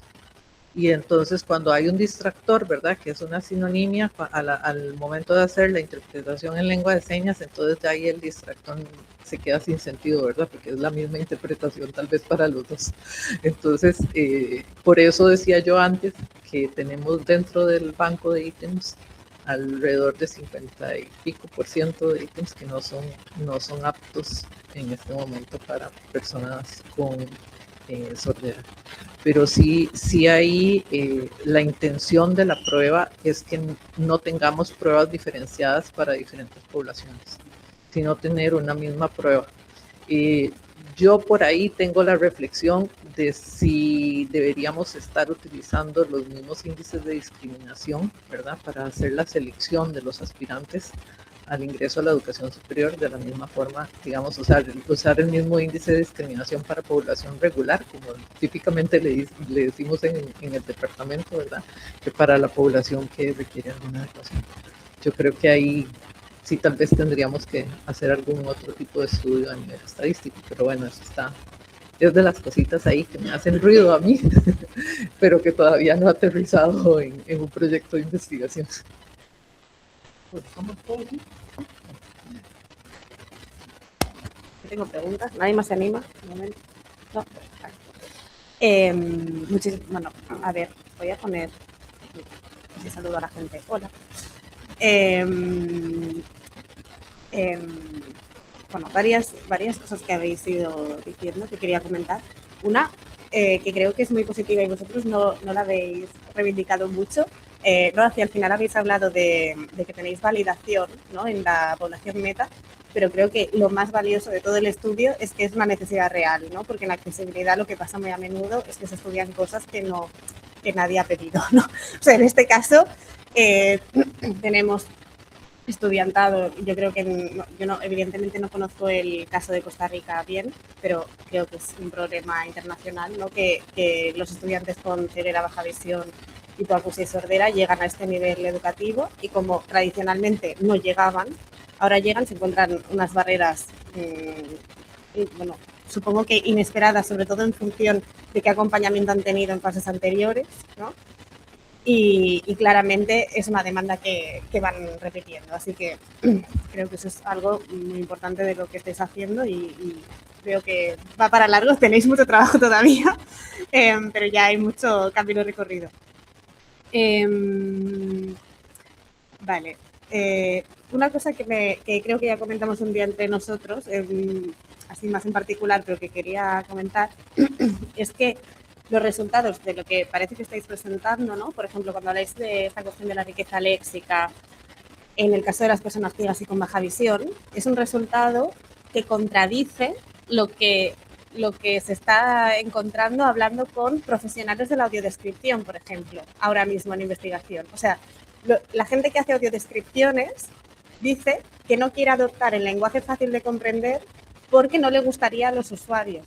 y entonces cuando hay un distractor, ¿verdad?, que es una sinonimia, al momento de hacer la interpretación en lengua de señas, entonces de ahí el distractor se queda sin sentido, ¿verdad?, porque es la misma interpretación tal vez para los dos. Entonces, por eso decía yo antes que tenemos dentro del banco de ítems alrededor de 50 y pico % de ítems que no son aptos en este momento para personas con sordera. Pero sí hay la intención de la prueba es que no tengamos pruebas diferenciadas para diferentes poblaciones, sino tener una misma prueba. Yo por ahí tengo la reflexión de si deberíamos estar utilizando los mismos índices de discriminación, ¿verdad?, para hacer la selección de los aspirantes al ingreso a la educación superior de la misma forma, digamos, usar el mismo índice de discriminación para población regular, como típicamente le decimos en el departamento, ¿verdad?, que para la población que requiere alguna adecuación. Yo creo que ahí sí tal vez tendríamos que hacer algún otro tipo de estudio a nivel estadístico, pero bueno, eso es de las cositas ahí que me hacen ruido a mí, pero que todavía no ha aterrizado en un proyecto de investigación. Tengo preguntas. ¿Nadie más se anima? Un momento. No. Bueno, a ver, voy a poner. Si saludo a la gente. Hola. Bueno, varias cosas que habéis ido diciendo que quería comentar. Una, que creo que es muy positiva y vosotros no la habéis reivindicado mucho. No, hacia el final habéis hablado de que tenéis validación, ¿no?, en la población meta, pero creo que lo más valioso de todo el estudio es que es una necesidad real, ¿no? Porque en la accesibilidad lo que pasa muy a menudo es que se estudian cosas que nadie ha pedido, ¿no? O sea, en este caso tenemos estudiantado. Yo creo que evidentemente no conozco el caso de Costa Rica bien, pero creo que es un problema internacional, ¿no? Que los estudiantes con ceguera, baja visión, hipoacusia y sordera llegan a este nivel educativo y como tradicionalmente no llegaban, ahora llegan, se encuentran unas barreras, bueno, supongo que inesperadas, sobre todo en función de qué acompañamiento han tenido en fases anteriores, ¿no? Y claramente es una demanda que van repitiendo. Así que creo que eso es algo muy importante de lo que estáis haciendo y creo que va para largo, tenéis mucho trabajo todavía, pero ya hay mucho camino recorrido. Vale. Una cosa que creo que ya comentamos un día entre nosotros, así más en particular, pero que quería comentar, es que los resultados de lo que parece que estáis presentando, ¿no? Por ejemplo, cuando habláis de esta cuestión de la riqueza léxica, en el caso de las personas ciegas y con baja visión, es un resultado que contradice lo que se está encontrando hablando con profesionales de la audiodescripción, por ejemplo, ahora mismo en investigación. O sea, la gente que hace audiodescripciones dice que no quiere adoptar el lenguaje fácil de comprender porque no le gustaría a los usuarios.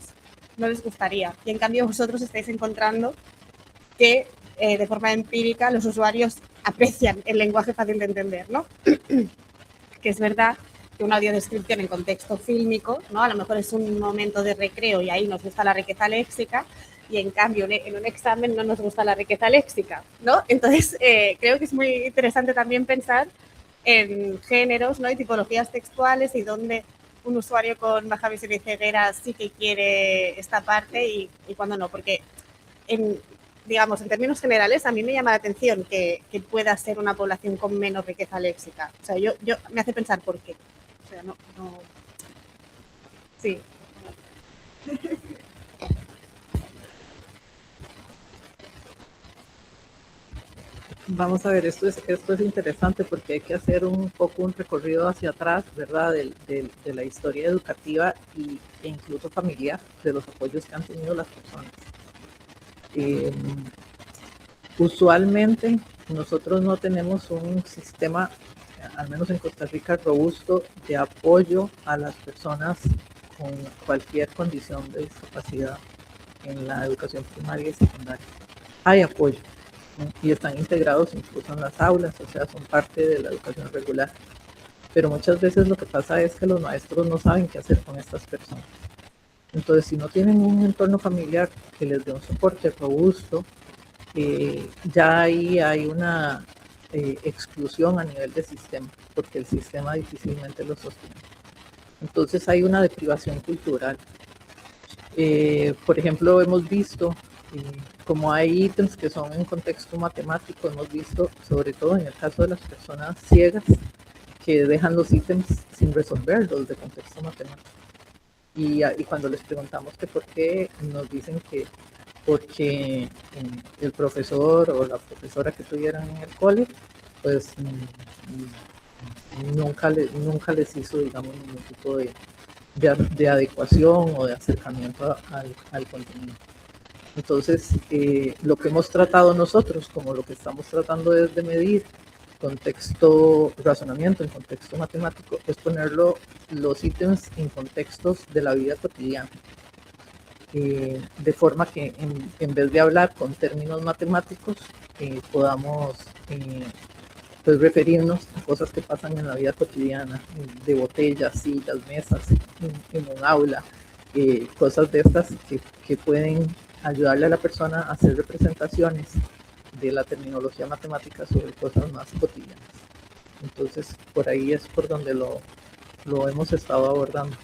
No les gustaría. Y en cambio vosotros estáis encontrando que de forma empírica los usuarios aprecian el lenguaje fácil de entender, ¿no? Que es verdad que una audiodescripción en contexto fílmico, ¿no? A lo mejor es un momento de recreo y ahí nos gusta la riqueza léxica y en cambio en un examen no nos gusta la riqueza léxica, ¿no? Entonces creo que es muy interesante también pensar en géneros, ¿no? Y tipologías textuales y dónde un usuario con baja visión y ceguera sí que quiere esta parte y cuando no, porque digamos, en términos generales, a mí me llama la atención que pueda ser una población con menos riqueza léxica. O sea, yo me hace pensar por qué. O sea, no. Sí. Vamos a ver, esto es interesante porque hay que hacer un poco un recorrido hacia atrás, ¿verdad? De la historia educativa e incluso familiar, de los apoyos que han tenido las personas. Usualmente nosotros no tenemos un sistema, al menos en Costa Rica, robusto de apoyo a las personas con cualquier condición de discapacidad en la educación primaria y secundaria. Hay apoyo, ¿no? Y están integrados incluso en las aulas, o sea, son parte de la educación regular. Pero muchas veces lo que pasa es que los maestros no saben qué hacer con estas personas. Entonces, si no tienen un entorno familiar que les dé un soporte robusto, ya ahí hay una exclusión a nivel de sistema, porque el sistema difícilmente lo sostiene. Entonces hay una deprivación cultural. Por ejemplo, hemos visto, como hay ítems que son en contexto matemático, hemos visto, sobre todo en el caso de las personas ciegas, que dejan los ítems sin resolver, los de contexto matemático. Y cuando les preguntamos que por qué, nos dicen que porque el profesor o la profesora que tuvieran en el cole, pues nunca les hizo, digamos, ningún tipo de adecuación o de acercamiento al contenido. Entonces, lo que hemos tratado nosotros, como lo que estamos tratando es de medir contexto, razonamiento en contexto matemático, es ponerlo los ítems en contextos de la vida cotidiana. De forma que en vez de hablar con términos matemáticos, podamos pues referirnos a cosas que pasan en la vida cotidiana, de botellas, sillas, mesas, en un aula, cosas de estas que pueden ayudarle a la persona a hacer representaciones de la terminología matemática sobre cosas más cotidianas. Entonces, por ahí es por donde lo hemos estado abordando.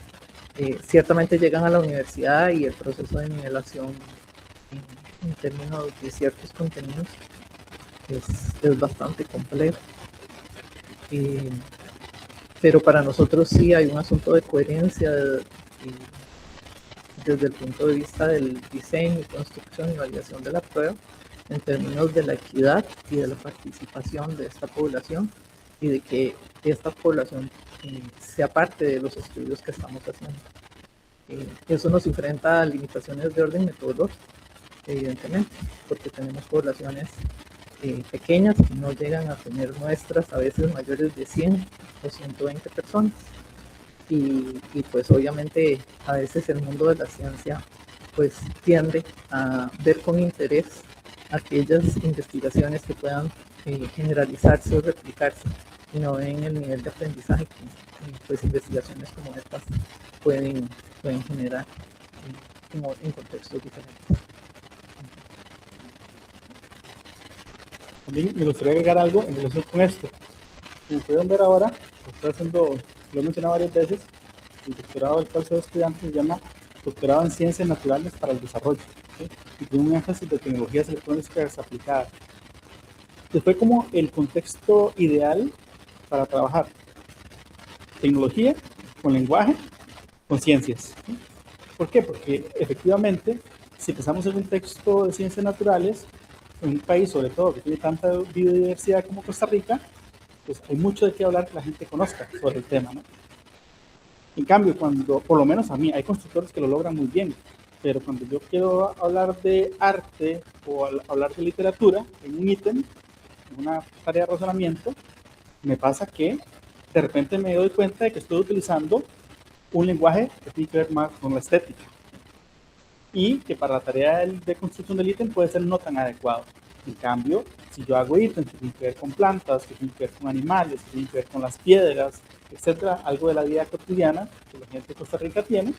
Ciertamente llegan a la universidad y el proceso de nivelación en términos de ciertos contenidos es bastante complejo. Pero para nosotros sí hay un asunto de coherencia desde el punto de vista del diseño, construcción y validación de la prueba, en términos de la equidad y de la participación de esta población y de que esta población sea parte de los estudios que estamos haciendo. Eso nos enfrenta a limitaciones de orden metodológico, evidentemente, porque tenemos poblaciones pequeñas que no llegan a tener muestras a veces mayores de 100 o 120 personas. Y pues obviamente a veces el mundo de la ciencia pues tiende a ver con interés aquellas investigaciones que puedan generalizarse o replicarse y no ven el nivel de aprendizaje que pues investigaciones como estas pueden generar en contextos diferentes. También me gustaría agregar algo en relación con esto. Como pueden ver ahora, estoy haciendo, lo he mencionado varias veces, el doctorado del cual soy estudiante se llama Doctorado en Ciencias Naturales para el Desarrollo, ¿sí? Y tiene un énfasis de tecnologías electrónicas aplicadas. Fue como el contexto ideal para trabajar tecnología con lenguaje, con ciencias, ¿sí? ¿Por qué? Porque efectivamente, si pensamos en un texto de ciencias naturales, en un país sobre todo que tiene tanta biodiversidad como Costa Rica, pues hay mucho de qué hablar que la gente conozca sobre el tema, ¿no? En cambio, cuando, por lo menos a mí, hay constructores que lo logran muy bien, pero cuando yo quiero hablar de arte o hablar de literatura en un ítem, en una tarea de razonamiento, me pasa que de repente me doy cuenta de que estoy utilizando un lenguaje que tiene que ver más con la estética y que para la tarea de construcción del ítem puede ser no tan adecuado. En cambio, si yo hago ítems que tienen que ver con plantas, que tienen que ver con animales, que tienen que ver con las piedras, etcétera, algo de la vida cotidiana que la gente de Costa Rica tiene,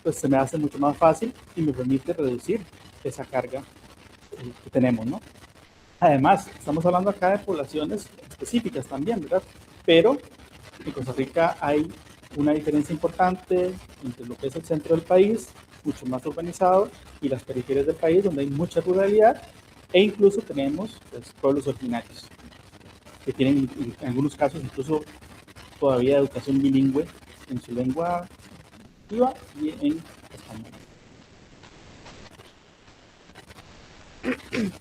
pues se me hace mucho más fácil y me permite reducir esa carga que tenemos, ¿no? Además, estamos hablando acá de poblaciones específicas también, ¿verdad? Pero en Costa Rica hay una diferencia importante entre lo que es el centro del país, mucho más urbanizado, y las periferias del país, donde hay mucha ruralidad, e incluso tenemos pues, pueblos originarios, que tienen en algunos casos incluso todavía educación bilingüe en su lengua nativa y en español.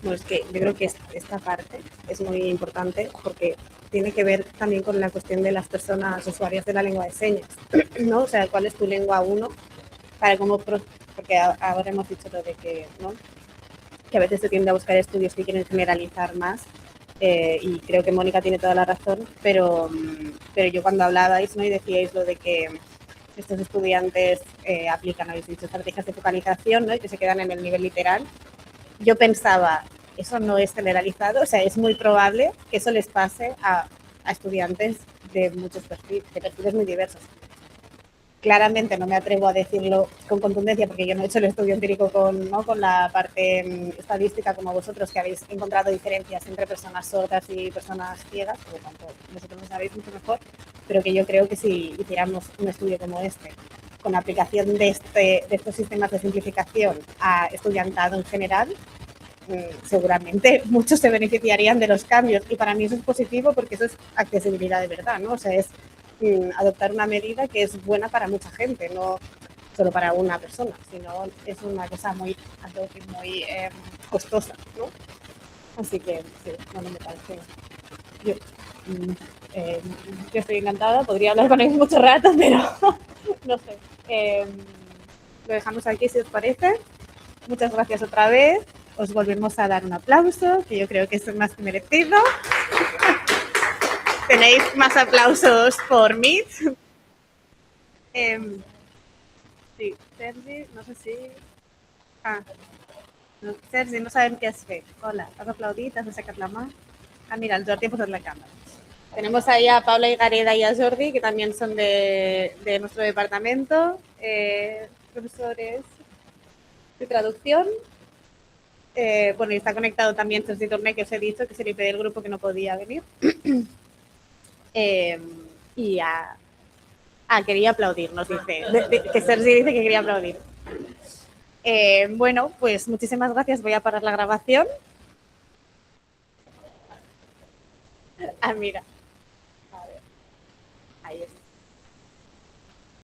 Pues que yo creo que esta parte es muy importante porque tiene que ver también con la cuestión de las personas usuarias de la lengua de señas, ¿no? O sea, ¿cuál es tu lengua 1? Para cómo, porque ahora hemos dicho lo de que, ¿no? Que a veces se tiende a buscar estudios que quieren generalizar más, y creo que Mónica tiene toda la razón, pero yo cuando hablabais, ¿no? Y decíais lo de que estos estudiantes aplican, habéis dicho, estrategias de focalización, ¿no? Y que se quedan en el nivel literal. Yo pensaba, eso no es generalizado, o sea, es muy probable que eso les pase a estudiantes de muchos perfiles muy diversos. Claramente no me atrevo a decirlo con contundencia porque yo no he hecho el estudio empírico con la parte estadística como vosotros, que habéis encontrado diferencias entre personas sordas y personas ciegas, por lo tanto vosotros lo sabéis mucho mejor, pero que yo creo que si hiciéramos un estudio como este, con la aplicación de estos sistemas de simplificación a estudiantado en general, seguramente muchos se beneficiarían de los cambios, y para mí eso es positivo porque eso es accesibilidad de verdad, ¿no? O sea, es adoptar una medida que es buena para mucha gente, no solo para una persona, sino es una cosa muy costosa, ¿no? Así que sí, bueno, me parece. Yo estoy encantada, podría hablar con él mucho rato, pero no sé. Lo dejamos aquí si os parece. Muchas gracias otra vez. Os volvemos a dar un aplauso, que yo creo que es más que merecido. Tenéis más aplausos por mí. Sí, Sergi, no sé si... no, Sergi, no sabem què has fet. Hola, has aplaudit, has aixecat la mà. Mira, el Jordi ha posat la cámara. Tenemos ahí a Paula Higareda y a Jordi, que también son de nuestro departamento, profesores de traducción. Bueno, y está conectado también Sergi Torné, que os he dicho, que es el IP del grupo que no podía venir. Y quería aplaudir, nos dice, que Sergi dice que quería aplaudir. Bueno, pues muchísimas gracias, voy a parar la grabación. Mira, a ver, ahí está.